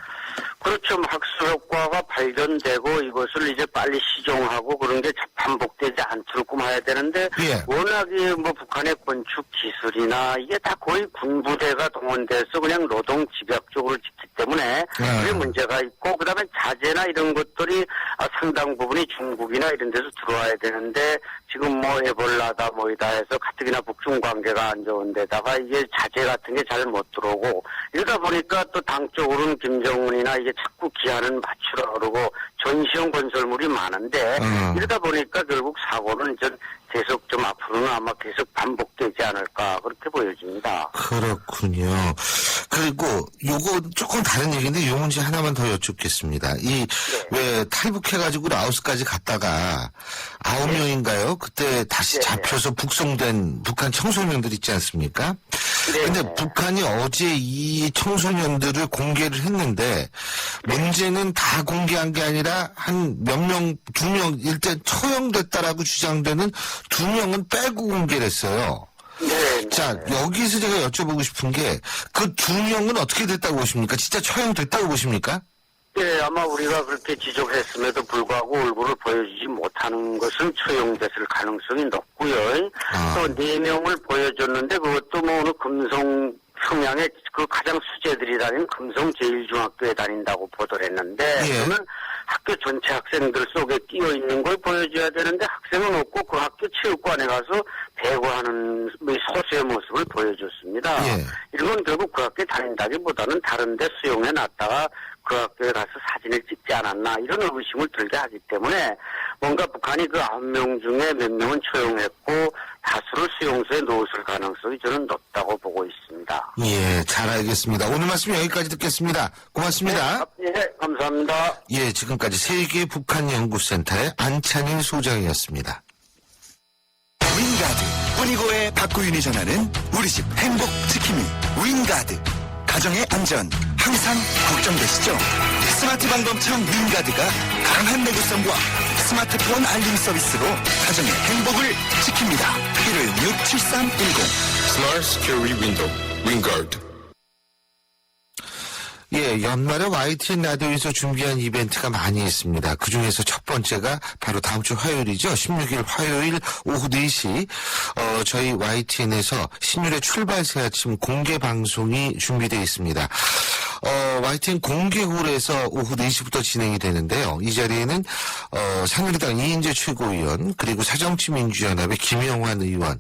그렇죠. 학습 효과가 발견되고 이것을 이제 빨리 시정하고 그런 게 반복되지 않도록 해야 되는데 예. 워낙에 뭐 북한의 건축 기술이나 이게 다 거의 군부대가 동원돼서 그냥 노동 집약적으로 짓기 때문에 그게 문제가 있고 그다음에 자재나 이런 것들이 상당 부분이 중국이나 이런 데서 들어와야 되는데 지금 뭐 에볼라다 뭐이다 해서 가뜩이나 북중 관계가 안 좋은 데다가 이게 자재 같은 게 잘 못 들어오고 이러다 보니까 또 당 쪽으로는 김정은이나 이게 자꾸 기한은 맞추라 그러고 전시용 건설물이 많은데 이러다 보니까 결국 사고는 전 계속 좀 앞으로는 아마 계속 반복되지 않을까 그렇게 보여집니다. 그렇군요. 그리고 요거 조금 다른 얘기인데 요 문제 하나만 더 여쭙겠습니다. 왜 탈북해가지고 라오스까지 갔다가 9명인가요? 그때 다시 잡혀서 북송된 북한 청소년들 있지 않습니까? 근데 북한이 어제 이 청소년들을 공개를 했는데 문제는 다 공개한 게 아니라 한 몇 명, 2명 일단 처형됐다라고 주장되는 2명은 빼고 공개를 했어요. 네. 자, 여기서 제가 여쭤보고 싶은 게 그 2명은 어떻게 됐다고 보십니까? 진짜 처형됐다고 보십니까? 네, 아마 우리가 그렇게 지적했음에도 불구하고 얼굴을 보여주지 못하는 것은 처형됐을 가능성이 높고요. 또 4명을 보여줬는데 그것도 뭐 어느 금성 평양의 그 가장 수재들이 다닌 금성 제1중학교에 다닌다고 보도를 했는데 그러면 학교 전체 학생들 속에 끼어 있는 걸 보여줘야 되는데 학생은 없고 그 학교 체육관에 가서 배구하는 소수의 모습을 보여줬습니다. 이런 건 결국 그 학교에 다닌다기보다는 다른 데 수용해 놨다가 그 학교에 가서 사진을 찍지 않았나 이런 의구심을 들게 하기 때문에 뭔가 북한이 그 9명 중에 몇 명은 처형했고 다수를 수용소에 놓았을 가능성이 저는 높다고 보고 있습니다. 예, 잘 알겠습니다. 오늘 말씀 여기까지 듣겠습니다. 고맙습니다. 네, 감사합니다. 예, 지금까지 세계 북한 연구센터의 안찬일 소장이었습니다. 윙가드 뿌리고의 박구윤이 전하는 우리집 행복지킴이 윙가드. 가정의 안전 항상 걱정되시죠? 스마트 방범청 윙가드가 강한 내구성과 스마트폰 알림 서비스로 가정의 행복을 지킵니다. 116-7310 Smart Security Window, 윙가드. 예, 연말에 YTN 라디오에서 준비한 이벤트가 많이 있습니다. 그중에서 첫 번째가 바로 다음 주 화요일이죠. 16일 화요일 오후 4시 저희 YTN에서 신율의 출발새 아침 공개 방송이 준비되어 있습니다. YTN 공개홀에서 오후 4시부터 진행이 되는데요. 이 자리에는 새누리당 이인재 최고위원 그리고 새정치민주연합의 김영환 의원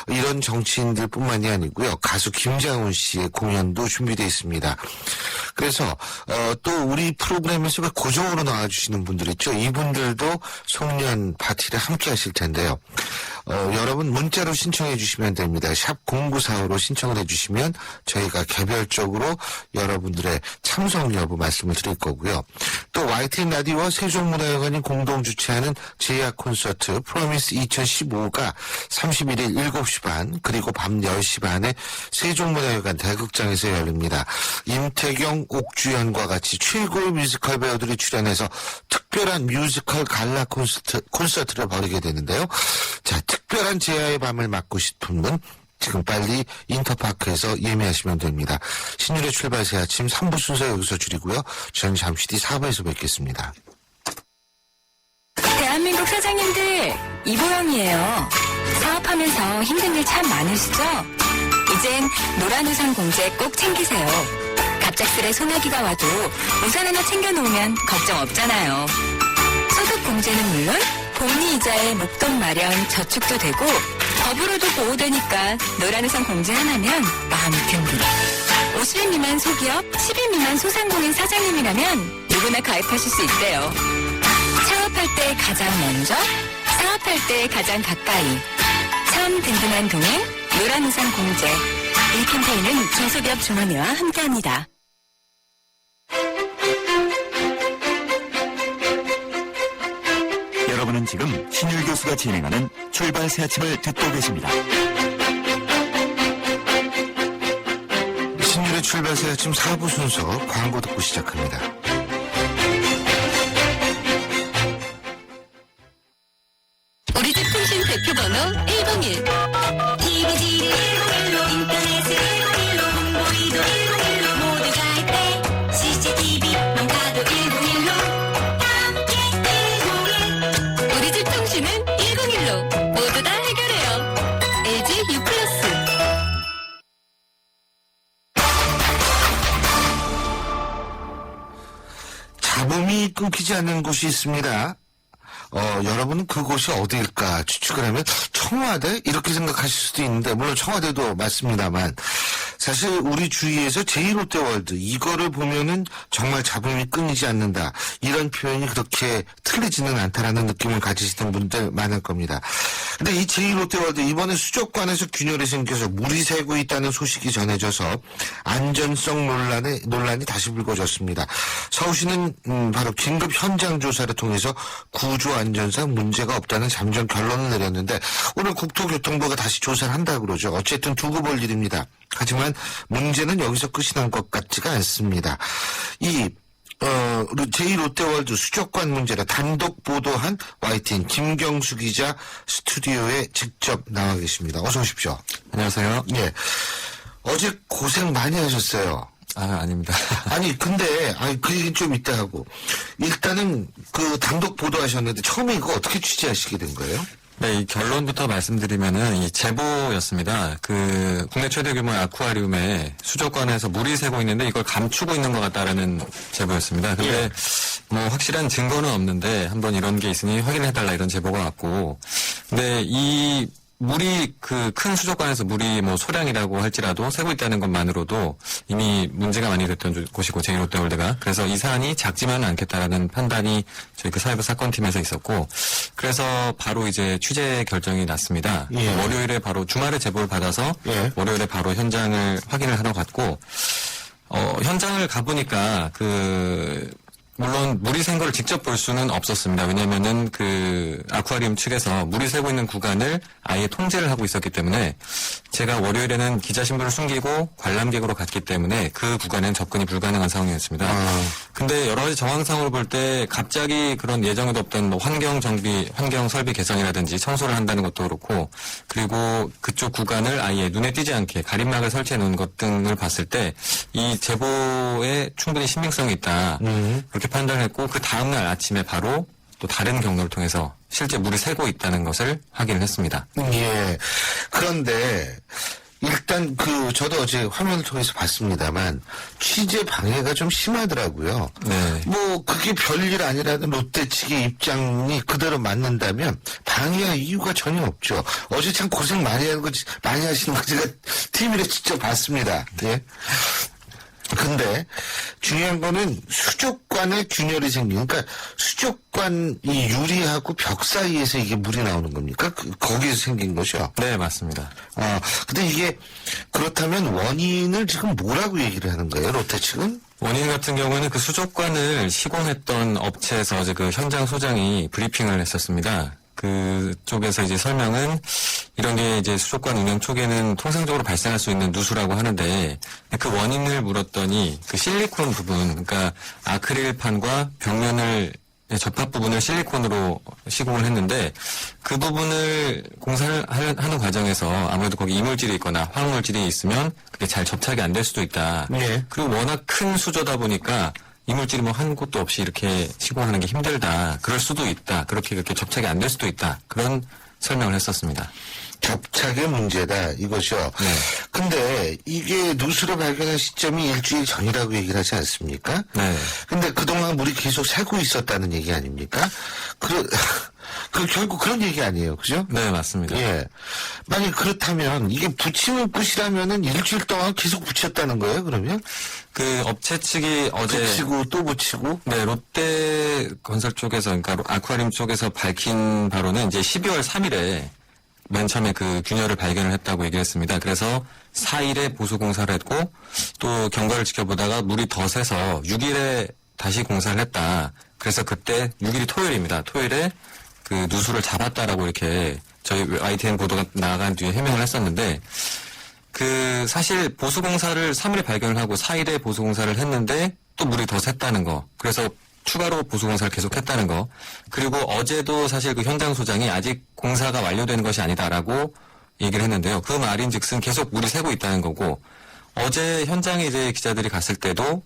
이런 정치인들 뿐만이 아니고요. 가수 김장훈 씨의 공연도 준비되어 있습니다. 그래서 또 우리 프로그램에서 고정으로 나와주시는 분들 있죠. 이분들도 송년 파티를 함께 하실 텐데요. 여러분 문자로 신청해 주시면 됩니다. 샵 0945로 신청을 해주시면 저희가 개별적으로 여러분들의 참석 여부 말씀을 드릴 거고요. 또 YTN 라디오와 세종문화회관이 공동 주최하는 제약 콘서트 프로미스 2015가 31일 7시 반 그리고 밤 10시 반에 세종문화회관 대극장에서 열립니다. 임태경, 옥주현과 같이 최고의 뮤지컬 배우들이 출연해서 특별한 뮤지컬 갈라 콘서트를 벌이게 되는데요. 자, 특별한 제야의 밤을 맞고 싶은 분 지금 빨리 인터파크에서 예매하시면 됩니다. 신율의 출발새 아침 3부 순서 여기서 줄이고요. 저는 잠시 뒤 4부에서 뵙겠습니다. 대한민국 사장님들, 이보영이에요. 사업하면서 힘든 일 참 많으시죠? 이젠 노란 우산 공제 꼭 챙기세요. 갑작스레 소나기가 와도 우산 하나 챙겨놓으면 걱정 없잖아요. 소득 공제는 물론 복리 이자에 목돈 마련 저축도 되고 법으로도 보호되니까 노란 우산 공제 하나면 마음이 든든. 50인 미만 소기업, 10인 미만 소상공인 사장님이라면 누구나 가입하실 수 있대요. 창업할 때 가장 먼저, 사업할 때 가장 가까이. 참 든든한 동행, 노란 우산 공제. 이 캠페인은 중소기업 주머니와 함께합니다. 여러분은 지금 신율 교수가 진행하는 출발 새 아침을 듣고 계십니다. 신율의 출발새 아침 4부 순서 광고 듣고 시작합니다. 우리 집 통신 대표번호 101. TVG 101로 인터넷을 101로 홍보이도 101로 모두 가입해 CCTV만 가도 101로 함께 101. 우리 집 통신은 101로 모두 다 해결해요. LG U+. 잡음이 끊기지 않는 곳이 있습니다. 여러분은 그곳이 어디일까 추측을 하면 청와대? 이렇게 생각하실 수도 있는데 물론 청와대도 맞습니다만 사실 우리 주위에서 제2롯데월드 이거를 보면은 정말 잡음이 끊이지 않는다. 이런 표현이 그렇게 틀리지는 않다라는 느낌을 가지시는 분들 많을 겁니다. 근데 이 제2롯데월드 이번에 수족관에서 균열이 생겨서 물이 새고 있다는 소식이 전해져서 안전성 논란이 다시 불거졌습니다. 서울시는 바로 긴급 현장 조사를 통해서 구조 안전상 문제가 없다는 잠정 결론을 내렸는데 오늘 국토교통부가 다시 조사를 한다고 그러죠. 어쨌든 두고 볼 일입니다. 하지만 문제는 여기서 끝이 난 것 같지가 않습니다. 이 제2롯데월드 수족관 문제를 단독 보도한 YTN 김경수 기자 스튜디오에 직접 나와 계십니다. 어서 오십시오. 안녕하세요. 예. 어제 고생 많이 하셨어요. 아닙니다. 아니, 근데, 그 얘기 좀 이따 하고. 일단은 그 단독 보도하셨는데 처음에 이거 어떻게 취재하시게 된 거예요? 네, 이 결론부터 말씀드리면은 이 제보였습니다. 그 국내 최대 규모의 아쿠아리움에 수족관에서 물이 새고 있는데 이걸 감추고 있는 것 같다라는 제보였습니다. 근데 뭐 확실한 증거는 없는데 한번 이런 게 있으니 확인해달라 이런 제보가 왔고, 근데 이 물이 그 큰 수족관에서 물이 뭐 소량이라고 할지라도 새고 있다는 것만으로도 이미 문제가 많이 됐던 곳이고 제2롯데월드가 그래서 이 사안이 작지만은 않겠다라는 판단이 저희 그 사이버 사건팀에서 있었고 그래서 바로 이제 취재 결정이 났습니다. 예. 월요일에 바로 주말에 제보를 받아서 예. 월요일에 바로 현장을 확인을 하러 갔고 현장을 가보니까 물론 물이 샌 걸 직접 볼 수는 없었습니다. 왜냐면은 그 아쿠아리움 측에서 물이 새고 있는 구간을 아예 통제를 하고 있었기 때문에 제가 월요일에는 기자 신분을 숨기고 관람객으로 갔기 때문에 그 구간엔 접근이 불가능한 상황이었습니다. 근데 여러 가지 정황상으로 볼 때 갑자기 그런 예정에도 없던 뭐 환경 설비 개선이라든지 청소를 한다는 것도 그렇고 그리고 그쪽 구간을 아예 눈에 띄지 않게 가림막을 설치해 놓은 것 등을 봤을 때 이 제보에 충분히 신빙성이 있다. 그렇게 판단했고 그 다음날 아침에 바로 또 다른 경로를 통해서 실제 물이 새고 있다는 것을 확인을 했습니다. 예. 그런데 일단 저도 어제 화면을 통해서 봤습니다만 취재 방해가 좀 심하더라고요. 네. 뭐 그게 별일 아니라는 롯데 측의 입장이 그대로 맞는다면 방해할 이유가 전혀 없죠. 어제 참 고생 많이 하시는 거 제가 TV로 직접 봤습니다. 예. 근데 중요한 거는 수족관에 균열이 생기는 그러니까 수족관 이 유리하고 벽 사이에서 이게 물이 나오는 겁니까? 거기에서 생긴 거죠? 네, 맞습니다. 근데 이게 그렇다면 원인을 지금 뭐라고 얘기를 하는 거예요? 롯데 측은? 원인 같은 경우는 그 수족관을 시공했던 업체에서 어제 그 현장 소장이 브리핑을 했었습니다. 그쪽에서 이제 설명은 이런 게 이제 수족관 운영 초기에는 통상적으로 발생할 수 있는 누수라고 하는데 그 원인을 물었더니 그 실리콘 부분, 그러니까 아크릴판과 벽면을 접합 부분을 실리콘으로 시공을 했는데 그 부분을 공사를 하는 과정에서 아무래도 거기 이물질이 있거나 화학물질이 있으면 그게 잘 접착이 안 될 수도 있다. 네. 그리고 워낙 큰 수조다 보니까 이물질이 뭐 한 곳도 없이 이렇게 시공하는 게 힘들다. 그럴 수도 있다. 그렇게 접착이 안 될 수도 있다. 그런 설명을 했었습니다. 접착의 문제다 이거죠. 네. 근데 이게 누수를 발견한 시점이 일주일 전이라고 얘기를 하지 않습니까? 네. 근데 그동안 물이 계속 새고 있었다는 얘기 아닙니까? 결국 그런 얘기 아니에요, 그죠? 네, 맞습니다. 예. 만약 그렇다면 이게 붙이면 끝이라면은 일주일 동안 계속 붙였다는 거예요, 그러면? 그 업체 측이 어제 붙이고 또 붙이고. 네, 롯데 건설 쪽에서 그러니까 아쿠아리움 쪽에서 밝힌 바로는 이제 12월 3일에 맨 처음에 그 균열을 발견을 했다고 얘기를 했습니다. 그래서 4일에 보수 공사를 했고 또 경과를 지켜보다가 물이 더 새서 6일에 다시 공사를 했다. 그래서 그때 6일이 토요일입니다. 토요일에 그 누수를 잡았다라고 이렇게 저희 YTN 보도가 나간 뒤에 해명을 했었는데 그 사실 보수 공사를 3일에 발견을 하고 4일에 보수 공사를 했는데 또 물이 더 샜다는 거. 그래서 추가로 보수 공사를 계속했다는 거. 그리고 어제도 사실 그 현장 소장이 아직 공사가 완료되는 것이 아니다라고 얘기를 했는데요. 그 말인즉슨 계속 물이 새고 있다는 거고 어제 현장에 이제 기자들이 갔을 때도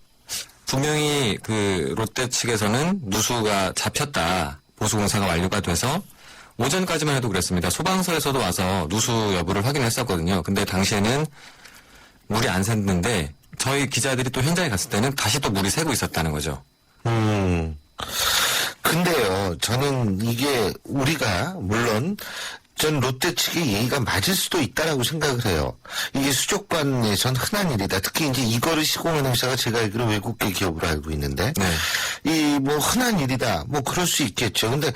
분명히 그 롯데 측에서는 누수가 잡혔다. 보수 공사가 완료가 돼서 오전까지만 해도 그랬습니다. 소방서에서도 와서 누수 여부를 확인했었거든요. 근데 당시에는 물이 안 샜는데 저희 기자들이 또 현장에 갔을 때는 다시 또 물이 새고 있었다는 거죠. 근데요, 저는 이게 우리가 물론 전 롯데 측의 예의가 맞을 수도 있다라고 생각을 해요. 이게 수족관에선 흔한 일이다. 특히 이제 이거를 시공한 회사가 제가 알기로 외국계 기업으로 알고 있는데, 네. 이 뭐 흔한 일이다. 뭐 그럴 수 있겠죠. 근데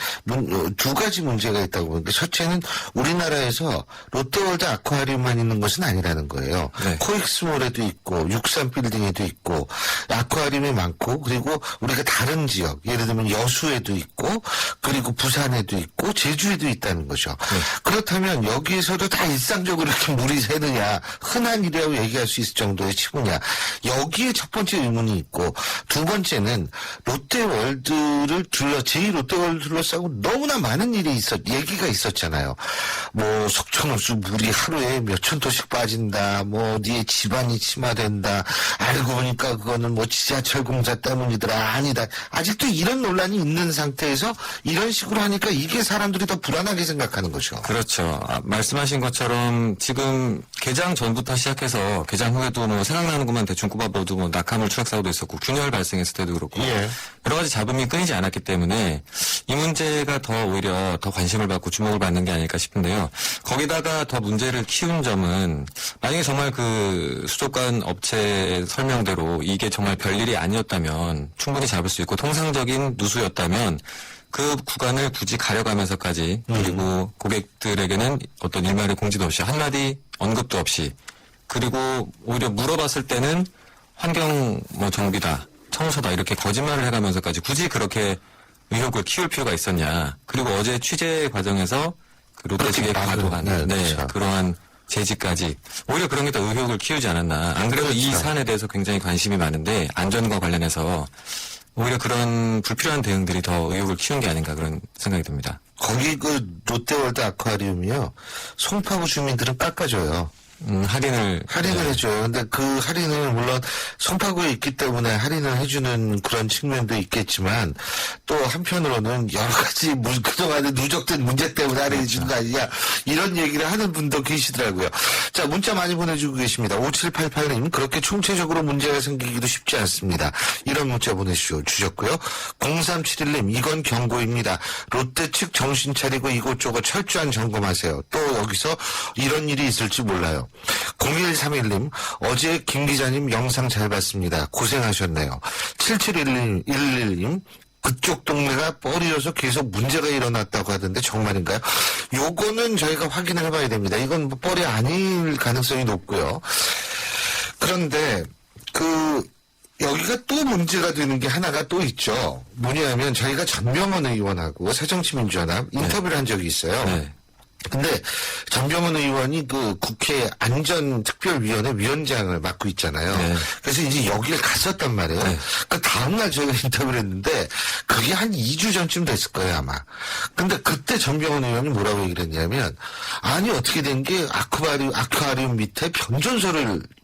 두 가지 문제가 있다고 보니까 첫째는 우리나라에서 롯데월드 아쿠아리움만 있는 것은 아니라는 거예요. 네. 코엑스몰에도 있고 63빌딩에도 있고 아쿠아리움이 많고 그리고 우리가 다른 지역 예를 들면 여수에도 있고 그리고 부산에도 있고 제주에도 있다는 거죠. 그렇다면 여기에서도 다 일상적으로 이렇게 물이 새느냐 흔한 일이라고 얘기할 수 있을 정도의 치고냐 여기에 첫 번째 의문이 있고 두 번째는 롯데월드를 제2롯데월드를 둘러싸고 너무나 많은 얘기가 있었잖아요. 뭐 석촌호수 물이 하루에 몇천 토씩 빠진다. 뭐 어디에 집안이 침하된다. 알고 보니까 그거는 뭐 지하철 공사 때문이더라. 아니다. 아직도 이런 논란이 있는 상태에서 이런 식으로 하니까 이게 사람들이 더 불안하게 생각하는 거죠. 그렇죠. 말씀하신 것처럼 지금 개장 전부터 시작해서 개장 후에도 뭐 생각나는 것만 대충 꼽아봐도 뭐 낙하물 추락 사고도 있었고 균열 발생했을 때도 그렇고 예. 여러 가지 잡음이 끊이지 않았기 때문에 이 문제가 더 오히려 더 관심을 받고 주목을 받는 게 아닐까 싶은데요. 거기다가 더 문제를 키운 점은 만약에 정말 그 수족관 업체의 설명대로 이게 정말 별일이 아니었다면 충분히 잡을 수 있고 통상적인 누수였다면 그 구간을 굳이 가려가면서까지 그리고 고객들에게는 어떤 일말의 공지도 없이 한마디 언급도 없이 그리고 오히려 물어봤을 때는 환경 뭐 정비다 청소다 이렇게 거짓말을 해가면서까지 굳이 그렇게 의혹을 키울 필요가 있었냐. 그리고 어제 취재 과정에서 그 롯데 측에 과도한 그렇죠. 그러한 제지까지 오히려 그런 게 더 의혹을 키우지 않았나. 안 그래도 이 사안에 대해서 굉장히 관심이 많은데 안전과 관련해서 오히려 그런 불필요한 대응들이 더 의혹을 키운 게 아닌가 그런 생각이 듭니다. 거기 그 롯데월드 아쿠아리움이요. 송파구 주민들은 깎아줘요. 할인을 해줘요. 근데 그 할인을 물론 송파구에 있기 때문에 할인을 해주는 그런 측면도 있겠지만 또 한편으로는 여러 가지 그동안에 누적된 문제 때문에 할인해 주는 거 아니냐 이런 얘기를 하는 분도 계시더라고요. 자, 문자 많이 보내주고 계십니다. 5788님 그렇게 총체적으로 문제가 생기기도 쉽지 않습니다. 이런 문자 주셨고요. 0371님 이건 경고입니다. 롯데 측 정신 차리고 이곳저곳 철저한 점검하세요. 또 여기서 이런 일이 있을지 몰라요. 0131님 어제 김 기자님 영상 잘 봤습니다. 고생하셨네요. 7711님 그쪽 동네가 뻘이어서 계속 문제가 일어났다고 하던데 정말인가요? 요거는 저희가 확인을 해봐야 됩니다. 이건 뭐 뻘이 아닐 가능성이 높고요. 그런데 여기가 또 문제가 되는 게 하나가 또 있죠. 뭐냐면 저희가 전병헌 의원하고 새정치민주연합 인터뷰를 한 적이 있어요. 네. 근데 전병헌 의원이 그 국회 안전특별위원회 위원장을 맡고 있잖아요. 네. 그래서 이제 여기를 갔었단 말이에요. 네. 그 다음날 저희가 인터뷰를 했는데 그게 한 2주 전쯤 됐을 거예요 아마. 근데 그때 전병헌 의원이 뭐라고 얘기를 했냐면 아니 어떻게 된 게 아쿠아리움 밑에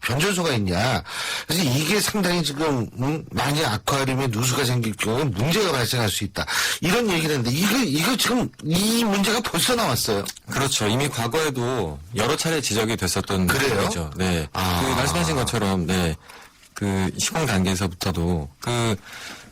변전소가 있냐. 그래서 이게 상당히 지금 만약 아쿠아리움에 누수가 생길 경우에 문제가 발생할 수 있다. 이런 얘기를 했는데 이거 지금 이 문제가 벌써 나왔어요. 그렇죠. 이미 과거에도 여러 차례 지적이 됐었던 거죠. 네. 그 말씀하신 것처럼 그 시공 단계에서부터도 그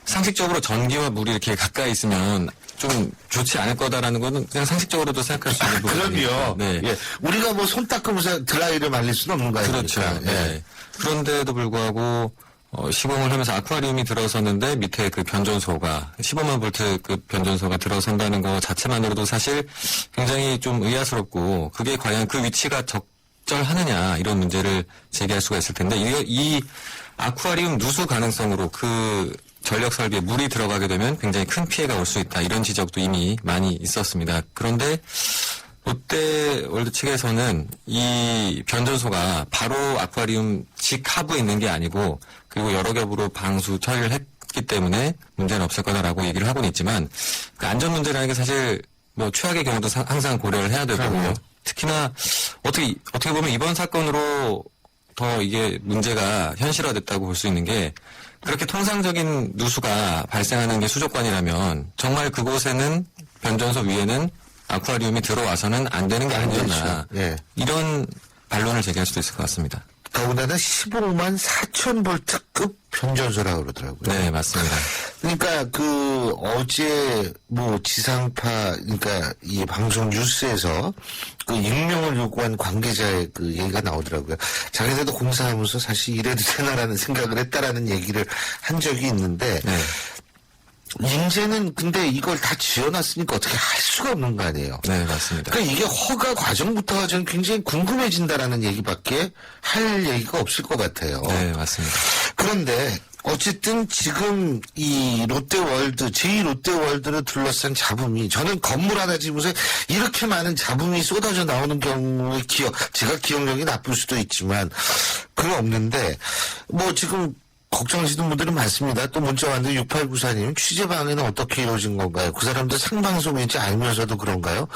상식적으로 전기와 물이 이렇게 가까이 있으면 좀 좋지 않을 거다라는 거는 그냥 상식적으로도 생각할 수 있는 부분이니까. 그럼요. 네. 예. 우리가 뭐 손 닦으면서 드라이를 말릴 수는 없는 거 아닙니까? 그렇죠. 네. 그런데도 불구하고 시공을 하면서 아쿠아리움이 들어섰는데 밑에 그 변전소가 15만 볼트 그 변전소가 들어선다는 거 자체만으로도 사실 굉장히 좀 의아스럽고 그게 과연 그 위치가 적절하느냐 이런 문제를 제기할 수가 있을 텐데 이 아쿠아리움 누수 가능성으로 그 전력 설비에 물이 들어가게 되면 굉장히 큰 피해가 올 수 있다 이런 지적도 이미 많이 있었습니다. 그런데 롯데월드 측에서는 이 변전소가 바로 아쿠아리움 직 하부에 있는 게 아니고 그리고 여러 겹으로 방수 처리를 했기 때문에 문제는 없을 거다라고 얘기를 하고는 있지만 그 안전 문제라는 게 사실 뭐 최악의 경우도 항상 고려를 해야 되고 특히나 어떻게 보면 이번 사건으로 더 이게 문제가 현실화됐다고 볼 수 있는 게 그렇게 통상적인 누수가 발생하는 게 수족관이라면 정말 그곳에는 변전소 위에는 아쿠아리움이 들어와서는 안 되는 게 아니었나. 예. 이런 반론을 제기할 수도 있을 것 같습니다. 더군다나 15만 4천 볼트급 변전소라고 그러더라고요. 네, 맞습니다. 그러니까 어제 지상파 그러니까 이 방송 뉴스에서 익명을 요구한 관계자의 얘기가 나오더라고요. 자기네도 공사하면서 사실 이래도 되나라는 생각을 했다라는 얘기를 한 적이 있는데 네. 이제는 근데 이걸 다 지어놨으니까 어떻게 할 수가 없는 거 아니에요. 네, 맞습니다. 그러니까 이게 허가 과정부터가 저는 굉장히 궁금해진다라는 얘기밖에 할 얘기가 없을 것 같아요. 네, 맞습니다. 그런데 어쨌든 지금 이 롯데월드, 제2롯데월드를 둘러싼 잡음이 저는 건물 하나 지으면서 이렇게 많은 잡음이 쏟아져 나오는 경우에 제가 기억력이 나쁠 수도 있지만 그건 없는데 지금 걱정하시는 분들은 많습니다. 또 문자 왔는데 6894님 취재 방해는 어떻게 이루어진 건가요? 그 사람들 생방송인지 알면서도 그런가요?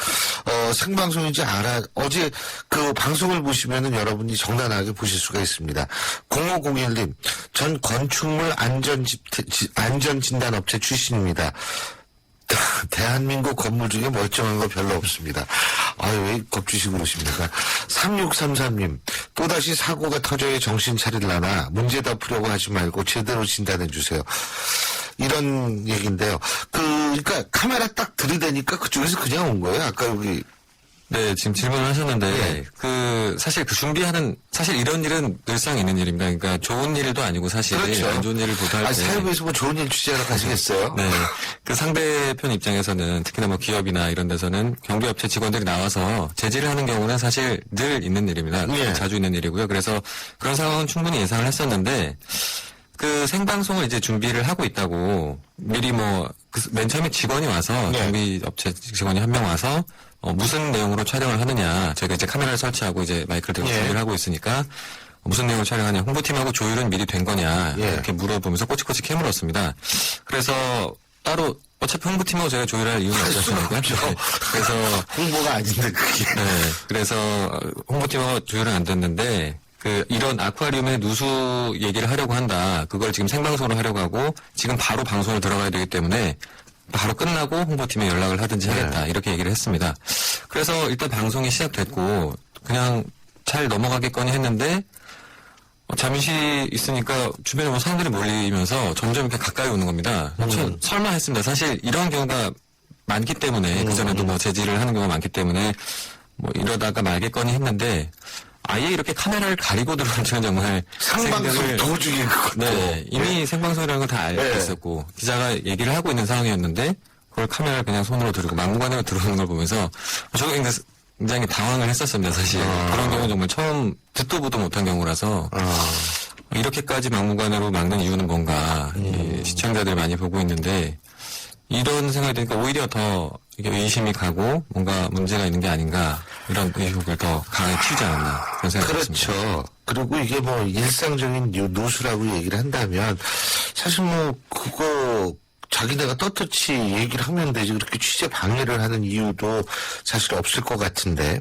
생방송인지 어제 그 방송을 보시면은 여러분이 정당하게 보실 수가 있습니다. 0501님 전 건축물 안전진단업체 출신입니다. 대한민국 건물 중에 멀쩡한 거 별로 없습니다. 아유, 왜 겁주시고 그러십니까? 3633님, 또다시 사고가 터져야 정신 차리려나, 문제다 풀려고 하지 말고 제대로 진단해주세요. 이런 얘기인데요. 그러니까 카메라 딱 들이대니까 그쪽에서 그냥 온 거예요. 아까 여기. 네, 지금 질문을 하셨는데, 네. 사실 사실 이런 일은 늘상 있는 일입니다. 그러니까 좋은 일도 아니고 사실 그렇죠. 안 좋은 일을 보도할 때. 사회부에서 좋은 일 취재하러 가시겠어요? 네. 그 상대편 입장에서는 특히나 기업이나 이런 데서는 경비업체 직원들이 나와서 제지를 하는 경우는 사실 늘 있는 일입니다. 예. 자주 있는 일이고요. 그래서 그런 상황은 충분히 예상을 했었는데, 그 생방송을 이제 준비를 하고 있다고 미리 맨 처음에 직원이 와서 네. 경비업체 직원이 한 명 와서 무슨 내용으로 촬영을 하느냐. 저희가 이제 카메라를 설치하고 이제 마이크를 대고 예. 준비를 하고 있으니까 무슨 내용을 촬영하냐. 홍보팀하고 조율은 미리 된 거냐. 예. 이렇게 물어보면서 꼬치꼬치 캐물었습니다. 그래서 따로 어차피 홍보팀하고 저희가 조율할 이유는 할 수가 없었으니까. 없죠. 네. 그래서 홍보가 아닌데 그게. 네. 그래서 홍보팀하고 조율은 안 됐는데 이런 아쿠아리움의 누수 얘기를 하려고 한다. 그걸 지금 생방송으로 하려고 하고 지금 바로 방송으로 들어가야 되기 때문에 바로 끝나고 홍보팀에 연락을 하든지 하겠다. 이렇게 얘기를 했습니다. 그래서 일단 방송이 시작됐고 그냥 잘 넘어가겠거니 했는데 잠시 있으니까 주변에 사람들이 몰리면서 점점 이렇게 가까이 오는 겁니다. 설마 했습니다. 사실 이런 경우가 많기 때문에 그전에도 제지를 하는 경우가 많기 때문에 이러다가 말겠거니 했는데 아예 이렇게 카메라를 가리고 들어오는 건 정말 생방송 도중에 그것도. 네, 이미 생방송이라는 걸 다 알고 네. 있었고 기자가 얘기를 하고 있는 상황이었는데 그걸 카메라를 그냥 손으로 들고 막무가내로 들어오는 걸 보면서 저도 굉장히 당황을 했었습니다. 사실 그런 경우는 정말 처음 듣도 보도 못한 경우라서 이렇게까지 막무가내로 막는 이유는 뭔가 이 시청자들이 많이 보고 있는데 이런 생각이 드니까 오히려 더 이게 의심이 가고 뭔가 문제가 있는 게 아닌가 이런 의혹을 더 강하게 키우지 않았나 그런 생각이 그렇죠. 듭니다. 그리고 이게 일상적인 누수라고 얘기를 한다면 사실 그거 자기네가 떳떳이 얘기를 하면 되지 그렇게 취재 방해를 하는 이유도 사실 없을 것 같은데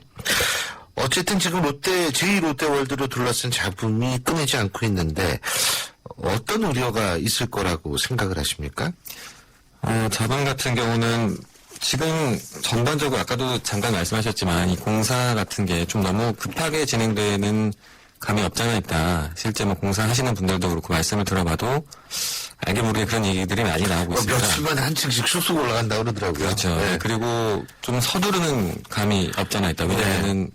어쨌든 지금 제2롯데월드로 둘러싼 잡음이 끊이지 않고 있는데 어떤 우려가 있을 거라고 생각을 하십니까? 자방 같은 경우는 지금 전반적으로 아까도 잠깐 말씀하셨지만 이 공사 같은 게 좀 너무 급하게 진행되는 감이 없잖아 있다. 실제 공사하시는 분들도 그렇고 말씀을 들어봐도 알게 모르게 그런 얘기들이 많이 나오고 있습니다. 며칠 만에 한 층씩 쑥쑥 올라간다고 그러더라고요. 그렇죠. 네. 그리고 좀 서두르는 감이 없잖아 있다. 왜냐하면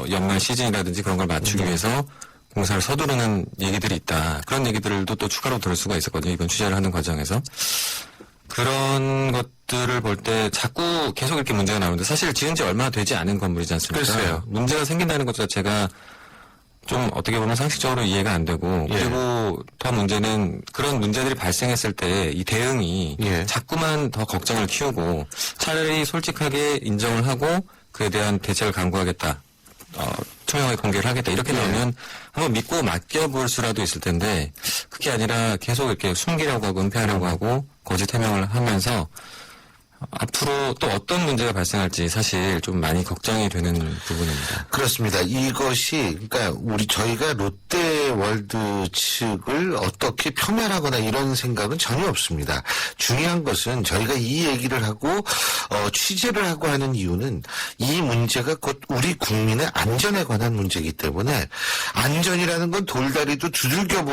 연말 시즌이라든지 그런 걸 맞추기 위해서 공사를 서두르는 얘기들이 있다. 그런 얘기들도 또 추가로 들을 수가 있었거든요. 이번 취재를 하는 과정에서. 그런 것들을 볼 때 자꾸 계속 이렇게 문제가 나오는데 사실 지은 지 얼마 되지 않은 건물이지 않습니까? 글쎄요. 문제가 생긴다는 것 자체가 좀 어떻게 보면 상식적으로 이해가 안 되고 예. 그리고 더 문제는 그런 문제들이 발생했을 때 이 대응이 예. 자꾸만 더 걱정을 키우고 차라리 솔직하게 인정을 하고 그에 대한 대책을 강구하겠다. 투명하게 공개를 하겠다. 이렇게 나오면 한번 믿고 맡겨볼 수라도 있을 텐데 그게 아니라 계속 이렇게 숨기려고 하고 은폐하려고 하고 거짓 해명을 하면서 앞으로 또 어떤 문제가 발생할지 사실 좀 많이 걱정이 되는 부분입니다. 그렇습니다. 이것이 그러니까 저희가 롯데월드 측을 어떻게 폄훼하거나 이런 생각은 전혀 없습니다. 중요한 것은 저희가 이 얘기를 하고 취재를 하고 하는 이유는 이 문제가 곧 우리 국민의 안전에 관한 문제이기 때문에 안전이라는 건 돌다리도 두들겨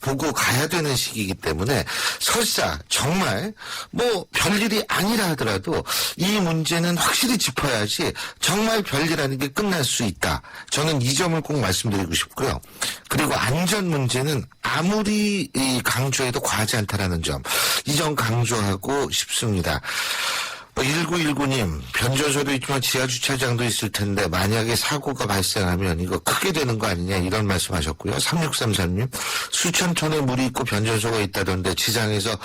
보고 가야 되는 시기이기 때문에 설사 정말 뭐 별일이 아니라 하더라도 이 문제는 확실히 짚어야지 정말 별일이라는 게 끝날 수 있다. 저는 이 점을 꼭 말씀드리고 싶고요. 그리고 안전 문제는 아무리 강조해도 과하지 않다라는 점. 이 점 강조하고 싶습니다. 1919님, 변조소도 있지만 지하주차장도 있을 텐데 만약에 사고가 발생하면 이거 크게 되는 거 아니냐 이런 말씀하셨고요. 3633님, 수천 톤의 물이 있고 변조소가 있다던데 지상에서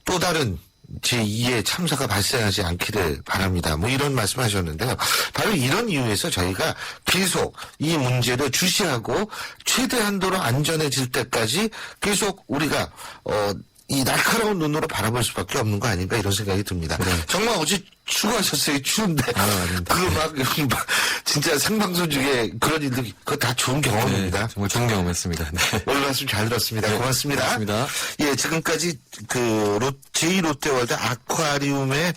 또 다른 제2의 참사가 발생하지 않기를 바랍니다. 뭐 이런 말씀하셨는데요. 바로 이런 이유에서 저희가 계속 이 문제를 주시하고 최대 한도로 안전해질 때까지 계속 우리가 이 날카로운 눈으로 바라볼 수밖에 없는 거 아닌가 이런 생각이 듭니다. 네. 정말 어제 수고하셨어요. 추운데. 막 진짜 생방송 중에 그런 일들이 그거 다 좋은 경험입니다. 네, 정말 좋은 경험이었습니다. 네. 오늘 말씀 잘 들었습니다. 고맙습니다. 고맙습니다. 예, 지금까지 제2롯데월드 아쿠아리움의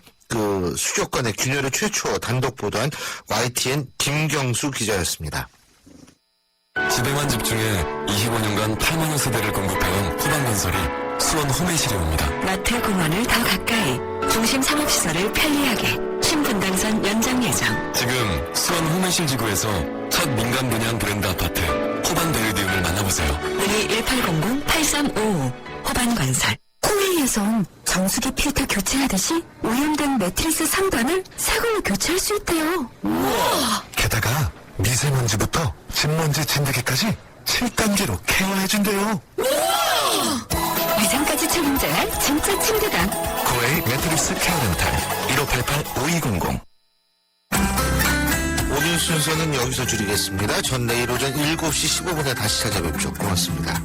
수족관의 균열을 최초 단독 보도한 YTN 김경수 기자였습니다. 지대만 집중해 25년간 8만여 세대를 공급해온 호반건설이 수원 홈의실에 옵니다. 마트 공원을 더 가까이, 중심 상업시설을 편리하게, 신분당선 연장 예정. 지금 수원 홈의실 지구에서 첫 민간 분양 브랜드 아파트 호반 베르디움을 만나보세요. 문의 1800-8355 호반건설. 코웨이에선 정수기 필터 교체하듯이 오염된 매트리스 상단을 새 걸로 교체할 수 있대요. 우와! 게다가 미세먼지부터 진먼지 진드기까지 7단계로 케어해준대요. 위생까지 책임져야 진짜 침대다. 코웨이 매트리스 케어렌탈 1588-5200. 오늘 순서는 여기서 줄이겠습니다. 전 내일 오전 7시 15분에 다시 찾아뵙죠. 고맙습니다.